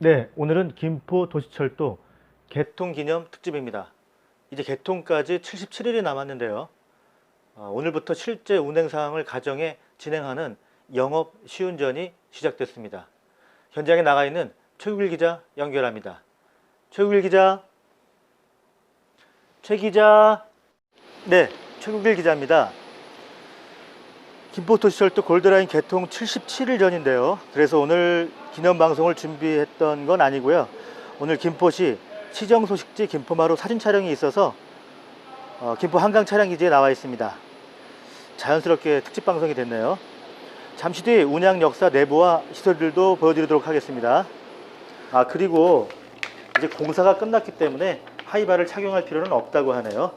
네, 오늘은 김포 도시철도 개통기념 특집입니다. 이제 개통까지 77일이 남았는데요. 오늘부터 실제 운행 사항을 가정해 진행하는 영업 시운전이 시작됐습니다. 현장에 나가 있는 최국일 기자 연결합니다. 최국일 기자. 최 기자. 네, 최국일 기자입니다. 김포 도시철도 골드라인 개통 77일 전인데요. 그래서 오늘 기념 방송을 준비했던 건 아니고요. 오늘 김포시 시정소식지 김포마루 사진 촬영이 있어서 김포 한강 촬영기지에 나와 있습니다. 자연스럽게 특집 방송이 됐네요. 잠시 뒤 운양 역사 내부와 시설들도 보여드리도록 하겠습니다. 그리고 이제 공사가 끝났기 때문에 하이바를 착용할 필요는 없다고 하네요.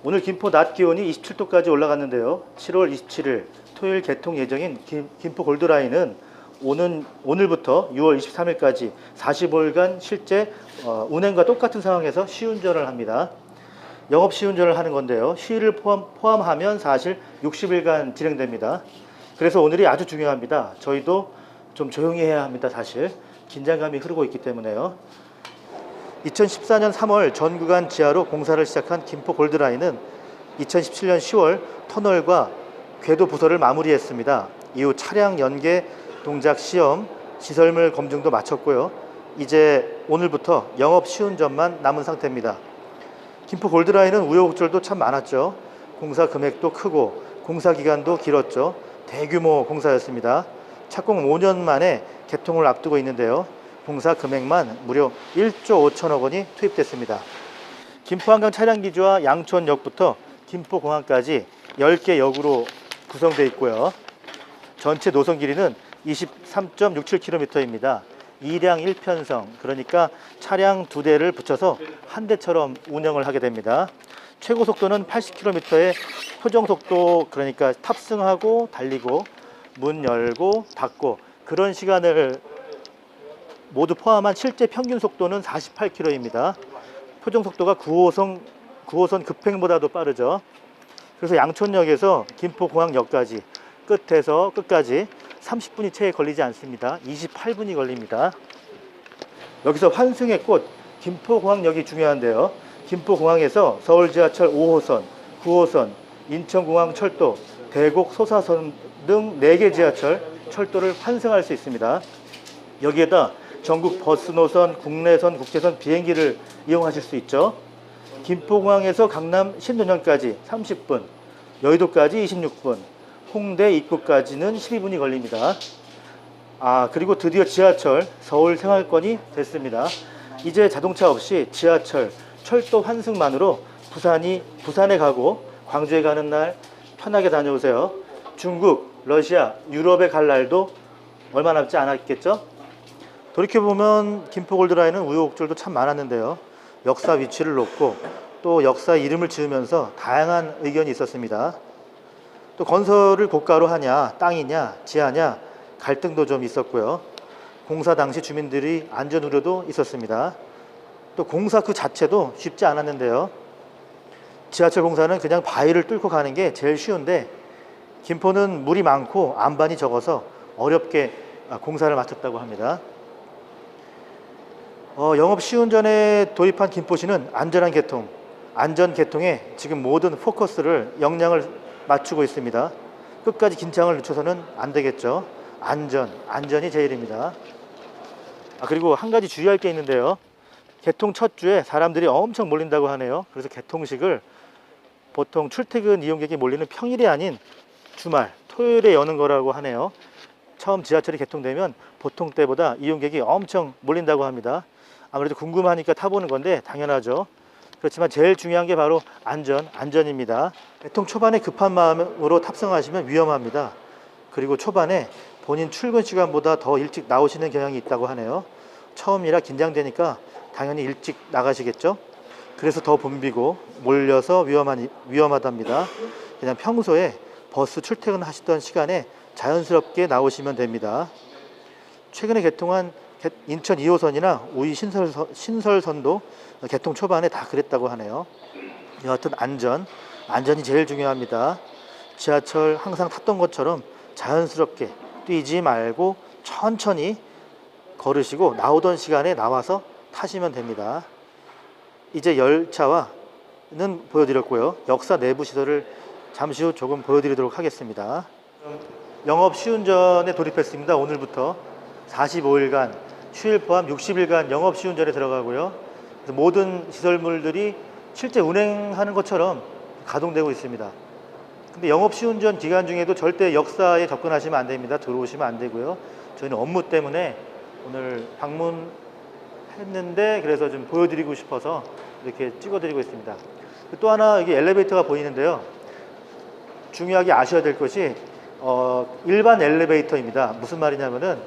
오늘 김포 낮 기온이 27도까지 올라갔는데요. 7월 27일 토요일 개통 예정인 김포 골드라인은 오늘부터 6월 23일까지 45일간 실제 운행과 똑같은 상황에서 시운전을 합니다. 영업 시운전을 하는 건데요. 시일을 포함하면 사실 60일간 진행됩니다. 그래서 오늘이 아주 중요합니다. 저희도 좀 조용히 해야 합니다. 사실 긴장감이 흐르고 있기 때문에요. 2014년 3월 전 구간 지하로 공사를 시작한 김포 골드라인은 2017년 10월 터널과 궤도 부서를 마무리했습니다. 이후 차량 연계 동작 시험, 시설물 검증도 마쳤고요. 이제 오늘부터 영업 시운전만 남은 상태입니다. 김포 골드라인은 우여곡절도 참 많았죠. 공사 금액도 크고 공사 기간도 길었죠. 대규모 공사였습니다. 착공 5년 만에 개통을 앞두고 있는데요. 공사 금액만 무려 1조 5천억 원이 투입됐습니다. 김포 한강 차량기지와 양촌역부터 김포공항까지 10개 역으로 구성되어 있고요. 전체 노선 길이는 23.67km입니다. 2량 1편성, 그러니까 차량 2대를 붙여서 한 대처럼 운영을 하게 됩니다. 최고 속도는 80km의 표정속도, 그러니까 탑승하고 달리고 문 열고 닫고 그런 시간을 모두 포함한 실제 평균 속도는 48km입니다. 표정 속도가 9호선 급행보다도 빠르죠. 그래서 양촌역에서 김포공항역까지 끝에서 끝까지 30분이 채 걸리지 않습니다. 28분이 걸립니다. 여기서 환승의 꽃 김포공항역이 중요한데요. 김포공항에서 서울지하철 5호선, 9호선, 인천공항철도, 대곡 소사선 등 4개 지하철, 철도를 환승할 수 있습니다. 여기에다 전국 버스 노선, 국내선, 국제선 비행기를 이용하실 수 있죠. 김포공항에서 강남 신논현까지 30분, 여의도까지 26분, 홍대 입구까지는 12분이 걸립니다. 그리고 드디어 지하철 서울 생활권이 됐습니다. 이제 자동차 없이 지하철, 철도 환승만으로 부산에 가고 광주에 가는 날 편하게 다녀오세요. 중국, 러시아, 유럽에 갈 날도 얼마 남지 않았겠죠? 돌이켜보면 김포 골드라인은 우여곡절도 참 많았는데요. 역사 위치를 놓고 또 역사 이름을 지으면서 다양한 의견이 있었습니다. 또 건설을 고가로 하냐, 땅이냐, 지하냐 갈등도 좀 있었고요. 공사 당시 주민들이 안전 우려도 있었습니다. 또 공사 그 자체도 쉽지 않았는데요. 지하철 공사는 그냥 바위를 뚫고 가는 게 제일 쉬운데 김포는 물이 많고 안반이 적어서 어렵게 공사를 마쳤다고 합니다. 영업 시운전에 도입한 김포시는 안전 개통에 지금 모든 포커스를 역량을 맞추고 있습니다. 끝까지 긴장을 늦춰서는 안 되겠죠. 안전이 제일입니다. 그리고 한 가지 주의할 게 있는데요. 개통 첫 주에 사람들이 엄청 몰린다고 하네요. 그래서 개통식을 보통 출퇴근 이용객이 몰리는 평일이 아닌 주말, 토요일에 여는 거라고 하네요. 처음 지하철이 개통되면 보통 때보다 이용객이 엄청 몰린다고 합니다. 아무래도 궁금하니까 타보는 건데 당연하죠. 그렇지만 제일 중요한 게 바로 안전입니다. 개통 초반에 급한 마음으로 탑승하시면 위험합니다. 그리고 초반에 본인 출근 시간보다 더 일찍 나오시는 경향이 있다고 하네요. 처음이라 긴장되니까 당연히 일찍 나가시겠죠. 그래서 더 붐비고 몰려서 위험하답니다. 그냥 평소에 버스 출퇴근 하시던 시간에 자연스럽게 나오시면 됩니다. 최근에 개통한 인천 2호선이나 우이 신설선도 개통 초반에 다 그랬다고 하네요. 여하튼 안전이 제일 중요합니다. 지하철 항상 탔던 것처럼 자연스럽게 뛰지 말고 천천히 걸으시고 나오던 시간에 나와서 타시면 됩니다. 이제 열차와는 보여드렸고요. 역사 내부 시설을 잠시 후 조금 보여드리도록 하겠습니다. 영업 시운전에 돌입했습니다. 오늘부터 45일간 휴일 포함 60일간 영업 시운전에 들어가고요. 그래서 모든 시설물들이 실제 운행하는 것처럼 가동되고 있습니다. 근데 영업 시운전 기간 중에도 절대 역사에 접근하시면 안 됩니다. 들어오시면 안 되고요. 저희는 업무 때문에 오늘 방문했는데 그래서 좀 보여드리고 싶어서 이렇게 찍어드리고 있습니다. 또 하나 이게 엘리베이터가 보이는데요. 중요하게 아셔야 될 것이 일반 엘리베이터입니다. 무슨 말이냐면은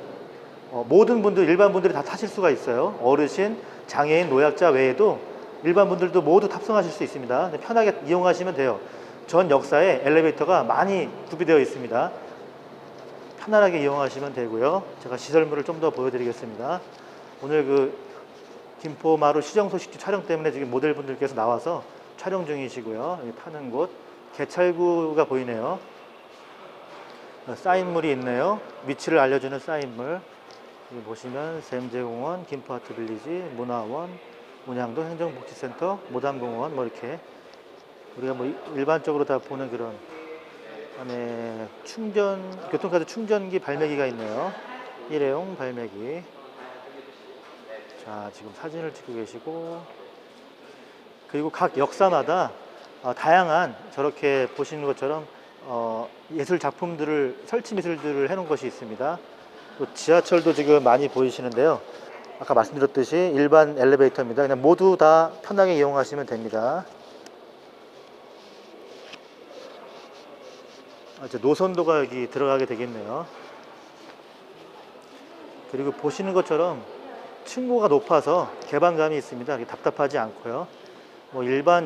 모든 분들, 일반 분들이 다 타실 수가 있어요. 어르신, 장애인, 노약자 외에도 일반 분들도 모두 탑승하실 수 있습니다. 편하게 이용하시면 돼요. 전 역사에 엘리베이터가 많이 구비되어 있습니다. 편안하게 이용하시면 되고요. 제가 시설물을 좀 더 보여드리겠습니다. 오늘 그 김포마루 시정소식지 촬영 때문에 지금 모델분들께서 나와서 촬영 중이시고요. 여기 타는 곳 개찰구가 보이네요. 사인물이 있네요. 위치를 알려주는 사인물. 여기 보시면 샘제공원, 김포아트빌리지, 문화원, 문양동 행정복지센터, 모담공원 뭐 이렇게 우리가 뭐 일반적으로 다 보는 그런 안에 교통카드 충전기 발매기가 있네요. 일회용 발매기. 자, 지금 사진을 찍고 계시고, 그리고 각 역사마다 다양한 저렇게 보시는 것처럼 예술 작품들을 설치 미술들을 해놓은 것이 있습니다. 또 지하철도 지금 많이 보이시는데요. 아까 말씀드렸듯이 일반 엘리베이터입니다. 그냥 모두 다 편하게 이용하시면 됩니다. 이제 노선도가 여기 들어가게 되겠네요. 그리고 보시는 것처럼 층고가 높아서 개방감이 있습니다. 답답하지 않고요. 뭐 일반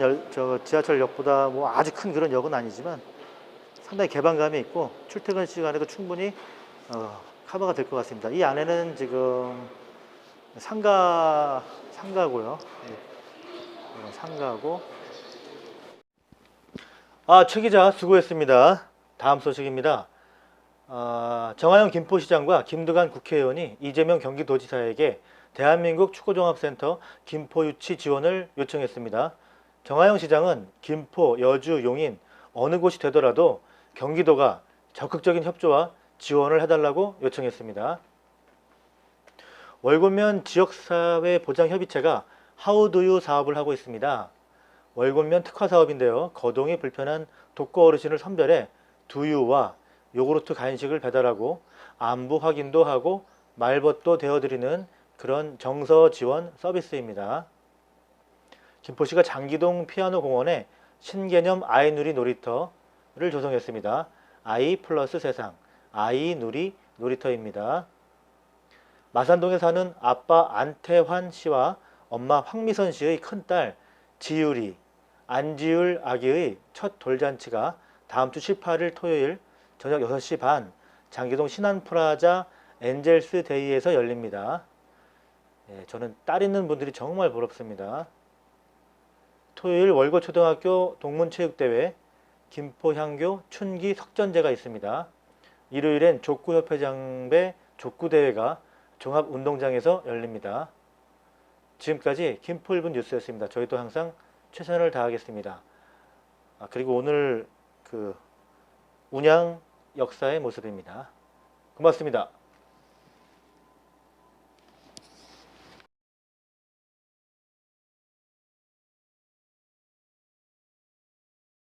지하철역보다 뭐 아주 큰 그런 역은 아니지만 상당히 개방감이 있고 출퇴근 시간에도 충분히 커버가 될 것 같습니다. 이 안에는 지금 상가고요. 상가고. 최 기자 수고했습니다. 다음 소식입니다. 정하영 김포시장과 김두관 국회의원이 이재명 경기도지사에게 대한민국 축구종합센터 김포 유치 지원을 요청했습니다. 정하영 시장은 김포, 여주, 용인 어느 곳이 되더라도 경기도가 적극적인 협조와 지원을 해달라고 요청했습니다. 월곤면 지역사회보장협의체가 하우두유 사업을 하고 있습니다. 월곤면 특화 사업인데요. 거동이 불편한 독거 어르신을 선별해 두유와 요구르트 간식을 배달하고 안부 확인도 하고 말벗도 되어드리는 그런 정서 지원 서비스입니다. 김포시가 장기동 피아노 공원에 신개념 아이누리 놀이터를 조성했습니다. 아이 플러스 세상, 아이누리 놀이터입니다. 마산동에 사는 아빠 안태환 씨와 엄마 황미선 씨의 큰딸 지율이, 안지율 아기의 첫 돌잔치가 다음 주 18일 토요일 저녁 6시 반 장기동 신한프라자 엔젤스 데이에서 열립니다. 저는 딸 있는 분들이 정말 부럽습니다. 토요일 월거초등학교 동문체육대회, 김포향교 춘기 석전제가 있습니다. 일요일엔 족구협회장배 족구대회가 종합운동장에서 열립니다. 지금까지 김포1분 뉴스였습니다. 저희도 항상 최선을 다하겠습니다. 그리고 오늘 운양 역사의 모습입니다. 고맙습니다.